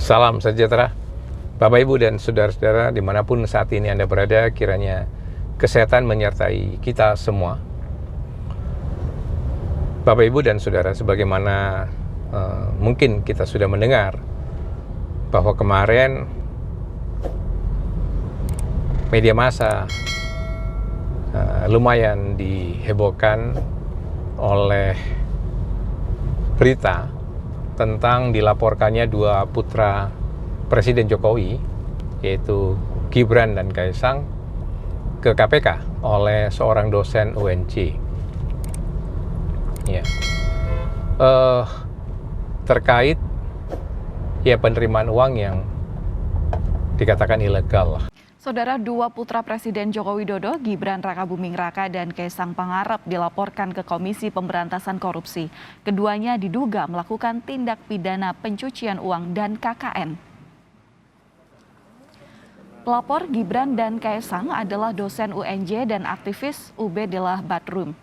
Salam sejahtera, Bapak Ibu dan saudara-saudara dimanapun saat ini Anda berada, kiranya kesehatan menyertai kita semua. Bapak Ibu dan saudara, sebagaimana mungkin kita sudah mendengar bahwa kemarin media massa lumayan dihebohkan oleh berita tentang dilaporkannya dua putra Presiden Jokowi, yaitu Gibran dan Kaisang, ke KPK oleh seorang dosen UNJ. Ya. Terkait penerimaan uang yang dikatakan ilegal. Saudara, dua putra Presiden Joko Widodo, Gibran Rakabuming Raka dan Kaisang Pangarep dilaporkan ke Komisi Pemberantasan Korupsi. Keduanya diduga melakukan tindak pidana pencucian uang dan KKN. Pelapor Gibran dan Kaisang adalah dosen UNJ dan aktivis UB Dellah Badrum.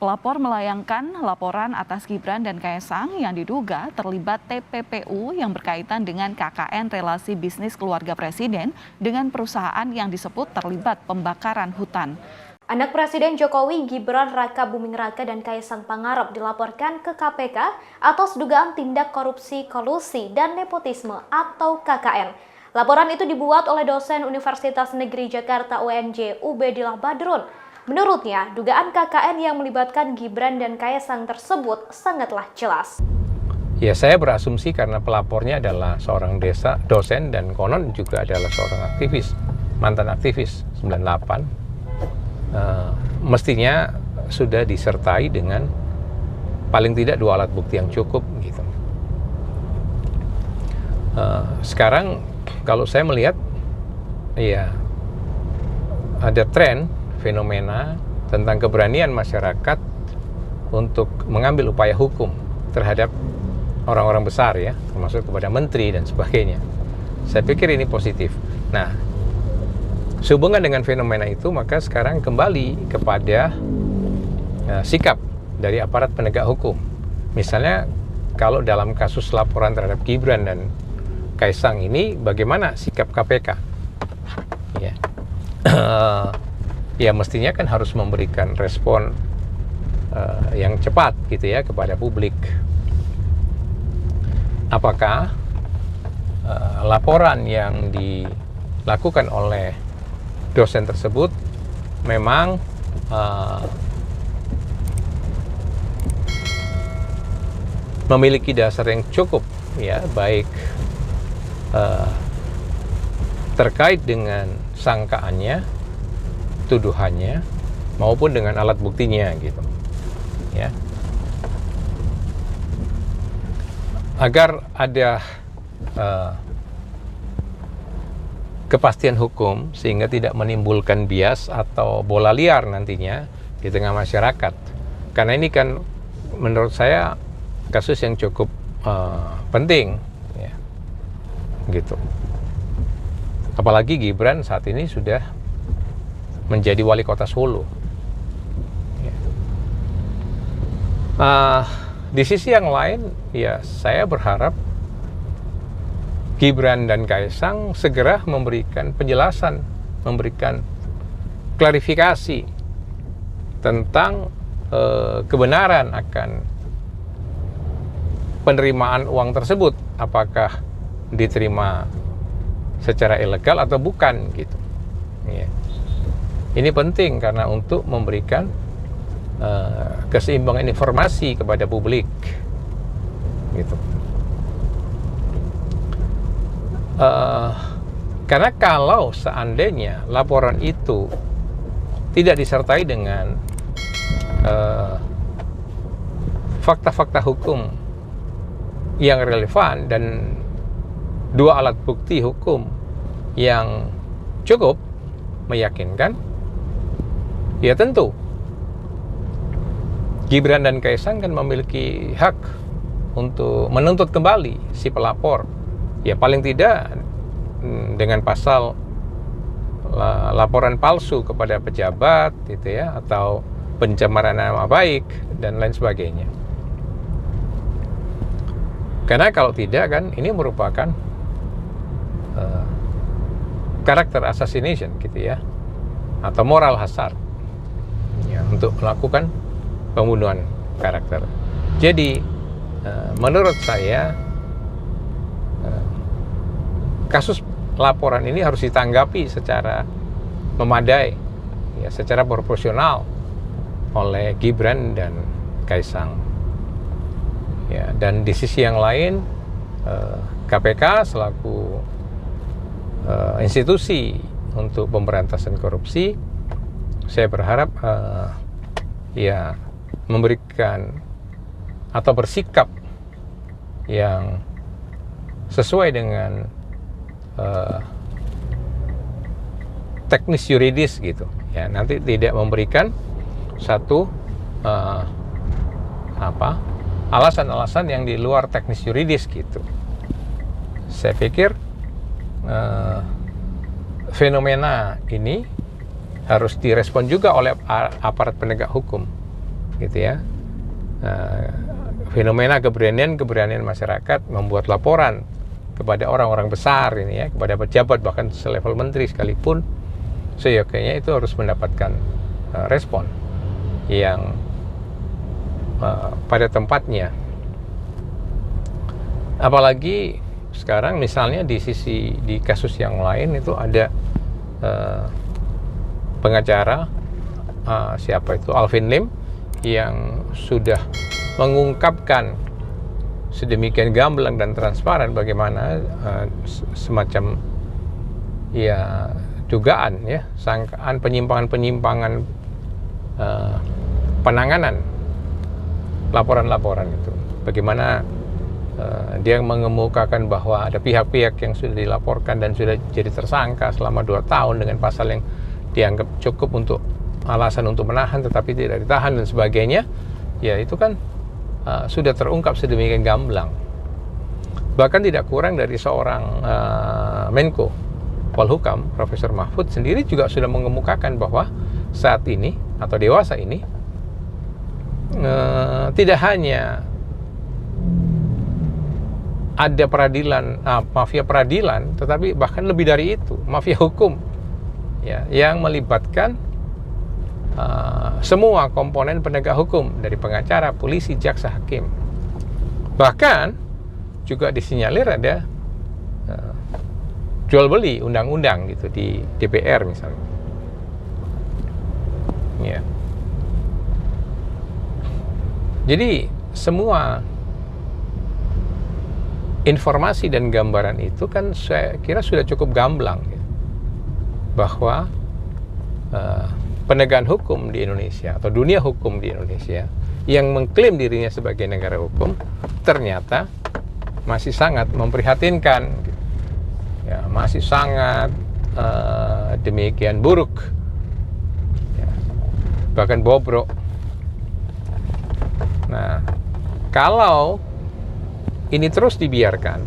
Pelapor melayangkan laporan atas Gibran dan Kaisang yang diduga terlibat TPPU yang berkaitan dengan KKN relasi bisnis keluarga presiden dengan perusahaan yang disebut terlibat pembakaran hutan. Anak Presiden Jokowi, Gibran Rakabuming Raka dan Kaisang Pangarep dilaporkan ke KPK atas dugaan tindak korupsi, kolusi, dan nepotisme atau KKN. Laporan itu dibuat oleh dosen Universitas Negeri Jakarta UNJ UB Dellah Badrun. Menurutnya, dugaan KKN yang melibatkan Gibran dan Kaisang tersebut sangatlah jelas. Ya, saya berasumsi karena pelapornya adalah seorang dosen dan konon juga adalah seorang aktivis, mantan aktivis 98. Mestinya sudah disertai dengan paling tidak dua alat bukti yang cukup gitu. Sekarang kalau saya melihat, ya ada tren fenomena tentang keberanian masyarakat untuk mengambil upaya hukum terhadap orang-orang besar, ya, termasuk kepada menteri dan sebagainya. Saya pikir ini positif. Nah, sehubungan dengan fenomena itu, maka sekarang kembali kepada sikap dari aparat penegak hukum. Misalnya, kalau dalam kasus laporan terhadap Gibran dan Kaisang ini, bagaimana sikap KPK? Ya. Ya mestinya kan harus memberikan respon yang cepat gitu ya kepada publik. Apakah laporan yang dilakukan oleh dosen tersebut memang memiliki dasar yang cukup, ya, baik terkait dengan sangkaannya, tuduhannya, maupun dengan alat buktinya gitu, ya, agar ada kepastian hukum sehingga tidak menimbulkan bias atau bola liar nantinya di tengah masyarakat. Karena ini kan menurut saya kasus yang cukup penting, ya, gitu. Apalagi Gibran saat ini sudah menjadi wali kota Solo. Di sisi yang lain, ya, saya berharap Gibran dan Kaisang segera memberikan penjelasan, memberikan klarifikasi tentang kebenaran akan penerimaan uang tersebut, apakah diterima secara ilegal atau bukan gitu. Ya. Ini penting karena untuk memberikan keseimbangan informasi kepada publik, gitu. Karena kalau seandainya laporan itu tidak disertai dengan fakta-fakta hukum yang relevan dan dua alat bukti hukum yang cukup meyakinkan, ya tentu Gibran dan Kaisang kan memiliki hak untuk menuntut kembali si pelapor. Ya paling tidak dengan pasal laporan palsu kepada pejabat gitu ya, atau pencemaran nama baik dan lain sebagainya. Karena kalau tidak kan ini merupakan karakter assassination gitu ya, atau moral hazard ya, untuk melakukan pembunuhan karakter. Jadi menurut saya kasus laporan ini harus ditanggapi secara memadai ya, secara proporsional oleh Gibran dan Kaesang ya. Dan di sisi yang lain KPK selaku institusi untuk pemberantasan korupsi, saya berharap ya memberikan atau bersikap yang sesuai dengan teknis yuridis gitu ya, nanti tidak memberikan satu alasan-alasan yang di luar teknis yuridis gitu. Saya pikir fenomena ini harus direspon juga oleh aparat penegak hukum gitu ya. Fenomena keberanian masyarakat membuat laporan kepada orang-orang besar ini ya, kepada pejabat bahkan selevel menteri sekalipun, seyogyanya itu harus mendapatkan respon yang pada tempatnya. Apalagi sekarang misalnya di kasus yang lain itu ada pengacara siapa itu, Alvin Lim, yang sudah mengungkapkan sedemikian gamblang dan transparan bagaimana semacam ya dugaan ya, sangkaan penyimpangan penanganan laporan-laporan itu. Bagaimana dia mengemukakan bahwa ada pihak-pihak yang sudah dilaporkan dan sudah jadi tersangka selama 2 tahun dengan pasal yang dianggap cukup untuk alasan untuk menahan tetapi tidak ditahan dan sebagainya. Ya itu kan sudah terungkap sedemikian gamblang. Bahkan tidak kurang dari seorang Menko Polhukam, Profesor Mahfud sendiri juga sudah mengemukakan bahwa saat ini atau dewasa ini tidak hanya ada peradilan, mafia peradilan, tetapi bahkan lebih dari itu, mafia hukum ya, yang melibatkan semua komponen penegak hukum dari pengacara, polisi, jaksa, hakim. Bahkan juga disinyalir ada jual beli undang-undang gitu di DPR misalnya. Ya. Jadi semua informasi dan gambaran itu kan saya kira sudah cukup gamblang ya, bahwa penegakan hukum di Indonesia atau dunia hukum di Indonesia yang mengklaim dirinya sebagai negara hukum ternyata masih sangat memprihatinkan ya, masih sangat demikian buruk ya, bahkan bobrok. Nah, kalau ini terus dibiarkan,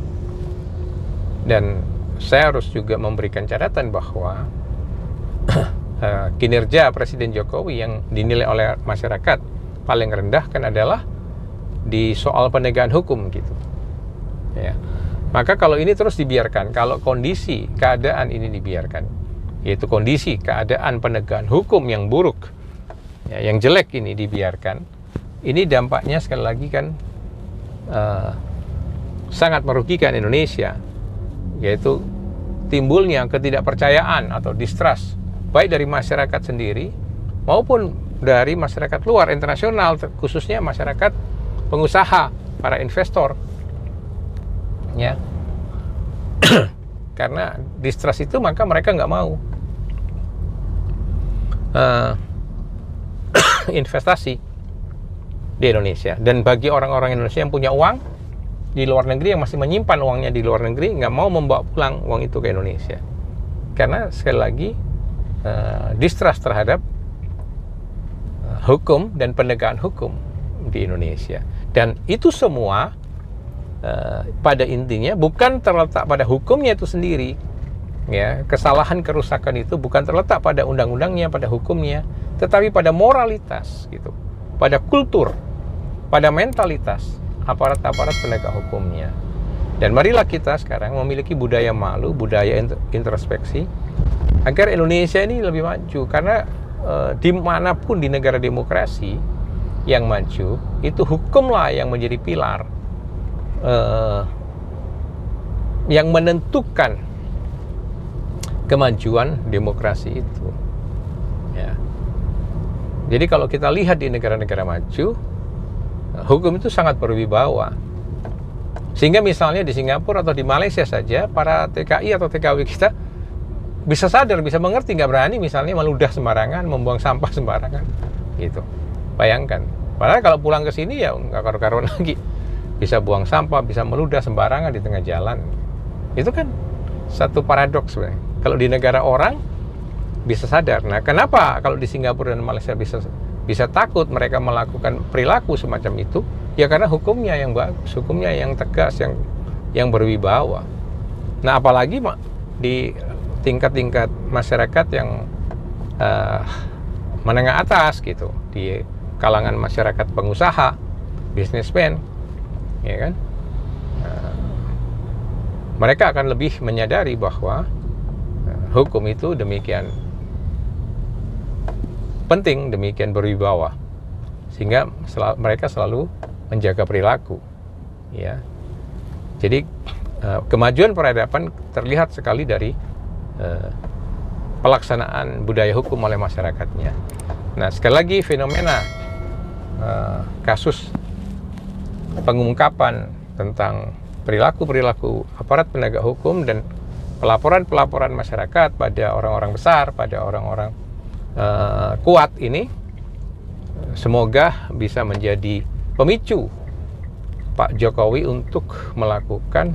dan saya harus juga memberikan catatan bahwa kinerja Presiden Jokowi yang dinilai oleh masyarakat paling rendah kan adalah di soal penegakan hukum gitu ya. Maka kalau ini terus dibiarkan, kalau kondisi keadaan ini dibiarkan, yaitu kondisi keadaan penegakan hukum yang buruk ya, yang jelek ini dibiarkan, ini dampaknya sekali lagi kan sangat merugikan Indonesia, yaitu timbulnya ketidakpercayaan atau distrust baik dari masyarakat sendiri maupun dari masyarakat luar internasional, khususnya masyarakat pengusaha, para investor ya. Karena distrust itu maka mereka nggak mau investasi di Indonesia. Dan bagi orang-orang Indonesia yang punya uang di luar negeri, yang masih menyimpan uangnya di luar negeri, nggak mau membawa pulang uang itu ke Indonesia. Karena sekali lagi distrust terhadap hukum dan penegakan hukum di Indonesia. Dan itu semua pada intinya bukan terletak pada hukumnya itu sendiri ya. Kesalahan kerusakan itu bukan terletak pada undang-undangnya, pada hukumnya, tetapi pada moralitas gitu, pada kultur, pada mentalitas aparat-aparat penegak hukumnya. Dan marilah kita sekarang memiliki budaya malu, budaya introspeksi, agar Indonesia ini lebih maju. Karena dimanapun di negara demokrasi yang maju, itu hukumlah yang menjadi pilar, yang menentukan kemajuan demokrasi itu. Ya. Jadi kalau kita lihat di negara-negara maju, hukum itu sangat berwibawa. Sehingga misalnya di Singapura atau di Malaysia saja, para TKI atau TKW kita bisa sadar, bisa mengerti, nggak berani misalnya meludah sembarangan, membuang sampah sembarangan, gitu. Bayangkan. Padahal kalau pulang ke sini ya nggak karu-karuan lagi. Bisa buang sampah, bisa meludah sembarangan di tengah jalan. Itu kan satu paradoks sebenarnya. Kalau di negara orang bisa sadar. Nah, kenapa kalau di Singapura dan Malaysia bisa takut mereka melakukan perilaku semacam itu? Ya karena hukumnya yang bagus, hukumnya yang tegas, yang berwibawa. Nah, apalagi di tingkat-tingkat masyarakat yang menengah atas gitu, di kalangan masyarakat pengusaha, bisnismen, ya kan? Mereka akan lebih menyadari bahwa hukum itu demikian penting, demikian berwibawa, sehingga mereka selalu menjaga perilaku, ya. Jadi kemajuan peradaban terlihat sekali dari pelaksanaan budaya hukum oleh masyarakatnya. Nah, sekali lagi fenomena kasus pengungkapan tentang perilaku aparat penegak hukum dan pelaporan masyarakat pada orang-orang besar, pada orang-orang kuat ini, semoga bisa menjadi pemicu Pak Jokowi untuk melakukan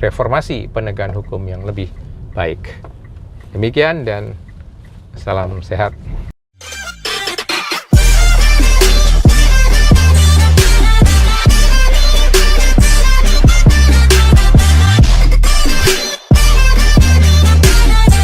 reformasi penegakan hukum yang lebih baik. Demikian dan salam sehat.